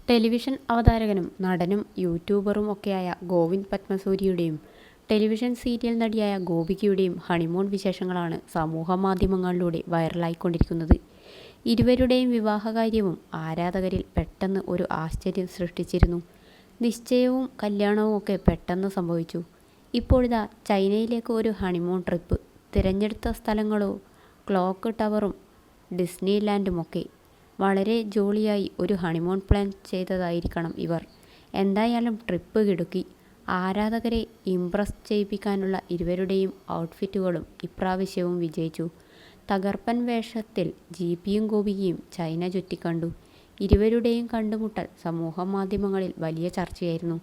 Television അവതാരകനും നടനും യൂട്യൂബറും ഒക്കെയായ Govind പത്മസൂരിയുടെയും television serial നടിയായ ഗോപികയുടെയും honeymoon വിശേഷങ്ങളാണ് സമൂഹമാധ്യമങ്ങളിലൂടെ വൈറലായിക്കൊണ്ടിരിക്കുന്നത്. ഇരുവരുടെയും വിവാഹകാര്യവും ആരാധകരിൽ പെട്ടെന്ന് ഒരു ആശ്ചര്യം സൃഷ്ടിച്ചിരുന്നു. നിശ്ചയവും കല്യാണവും ഒക്കെ പെട്ടെന്ന് സംഭവിച്ചു. ഇപ്പോഴിതാ ചൈനയിലേക്ക് ഒരു ഹണിമൂൺ ട്രിപ്പ്. തിരഞ്ഞെടുത്ത സ്ഥലങ്ങളോ ക്ലോക്ക് ടവറും ഡിസ്നി ലാൻഡുമൊക്കെ. വളരെ ജോളിയായി ഒരു ഹണിമൂൺ പ്ലാൻ ചെയ്തതായിരിക്കണം ഇവർ. എന്തായാലും ട്രിപ്പ് കിടുക്കി. ആരാധകരെ ഇംപ്രസ് ചെയ്യിപ്പിക്കാനുള്ള ഇരുവരുടെയും ഔട്ട്ഫിറ്റുകളും ഇപ്രാവശ്യവും വിജയിച്ചു. തകർപ്പൻ വേഷത്തിൽ ജിപിയും ഗോപികയും ചൈന ചുറ്റിക്കണ്ടു. ഇരുവരുടെയും കണ്ടുമുട്ടൽ സമൂഹമാധ്യമങ്ങളിൽ വലിയ ചർച്ചയായിരുന്നു.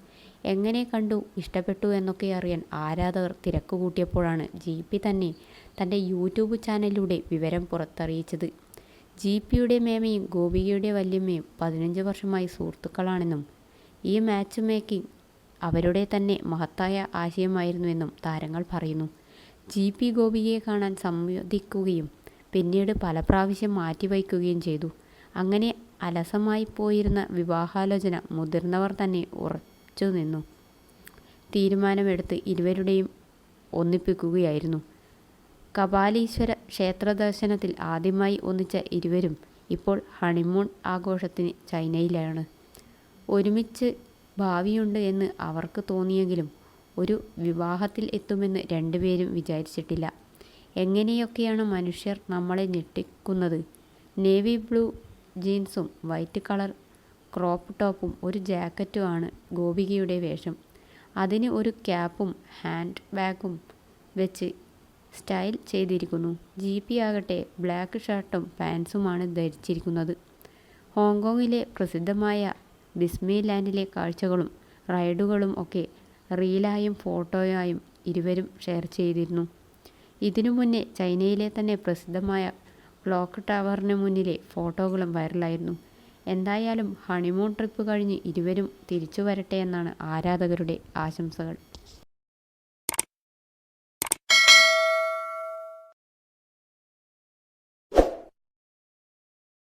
എങ്ങനെ കണ്ടു, ഇഷ്ടപ്പെട്ടു എന്നൊക്കെ അറിയാൻ ആരാധകർ തിരക്കുകൂട്ടിയപ്പോഴാണ് ജിപി തന്നെ തൻ്റെ യൂട്യൂബ് ചാനലിലൂടെ വിവരം പുറത്തറിയിച്ചത്. ജിപിയുടെ മേമയും ഗോപികയുടെ വല്യമ്മയും 15 വർഷമായി സുഹൃത്തുക്കളാണെന്നും ഈ മാച്ച് മേക്കിംഗ് അവരുടെ തന്നെ മഹത്തായ ആശയമായിരുന്നുവെന്നും താരങ്ങൾ പറയുന്നു. ജിപി ഗോപികയെ കാണാൻ സമ്മതിക്കുകയും പിന്നീട് പല പ്രാവശ്യം മാറ്റിവയ്ക്കുകയും ചെയ്തു. അങ്ങനെ അലസമായി പോയിരുന്ന വിവാഹാലോചന മുതിർന്നവർ തന്നെ ഉറച്ചുനിന്നു തീരുമാനമെടുത്ത് ഇരുവരുടെയും ഒന്നിപ്പിക്കുകയായിരുന്നു. കപാലീശ്വര ക്ഷേത്ര ദർശനത്തിൽ ആദ്യമായി ഒന്നിച്ച ഇരുവരും ഇപ്പോൾ ഹണിമൂൺ ആഘോഷത്തിന് ചൈനയിലാണ്. ഒരുമിച്ച് ഭാവിയുണ്ട് എന്ന് അവർക്ക് തോന്നിയെങ്കിലും ഒരു വിവാഹത്തിൽ എത്തുമെന്ന് രണ്ടുപേരും വിചാരിച്ചിട്ടില്ല. എങ്ങനെയൊക്കെയാണ് മനുഷ്യർ നമ്മളെ ഞെട്ടിക്കുന്നത്. നേവി ബ്ലൂ ജീൻസും വൈറ്റ് കളർ ക്രോപ്പ് ടോപ്പും ഒരു ജാക്കറ്റും ആണ് ഗോപികയുടെ വേഷം. അതിന് ഒരു ക്യാപ്പും ഹാൻഡ് ബാഗും വെച്ച് സ്റ്റൈൽ ചെയ്തിരിക്കുന്നു. ജിപി ആകട്ടെ ബ്ലാക്ക് ഷർട്ടും പാൻസുമാണ് ധരിച്ചിരിക്കുന്നത്. ഹോങ്കോങ്ങിലെ പ്രസിദ്ധമായ ഡിസ്നി ലാൻഡിലെ കാഴ്ചകളും റൈഡുകളും ഒക്കെ റീലായും ഫോട്ടോയായും ഇരുവരും ഷെയർ ചെയ്തിരുന്നു. ഇതിനു മുന്നേ ചൈനയിലെ തന്നെ പ്രസിദ്ധമായ ക്ലോക്ക് ടവറിന് മുന്നിലെ ഫോട്ടോകളും വൈറലായിരുന്നു. എന്തായാലും ഹണിമൂൺ ട്രിപ്പ് കഴിഞ്ഞ് ഇരുവരും തിരിച്ചു വരട്ടെ എന്നാണ് ആരാധകരുടെ ആശംസകൾ.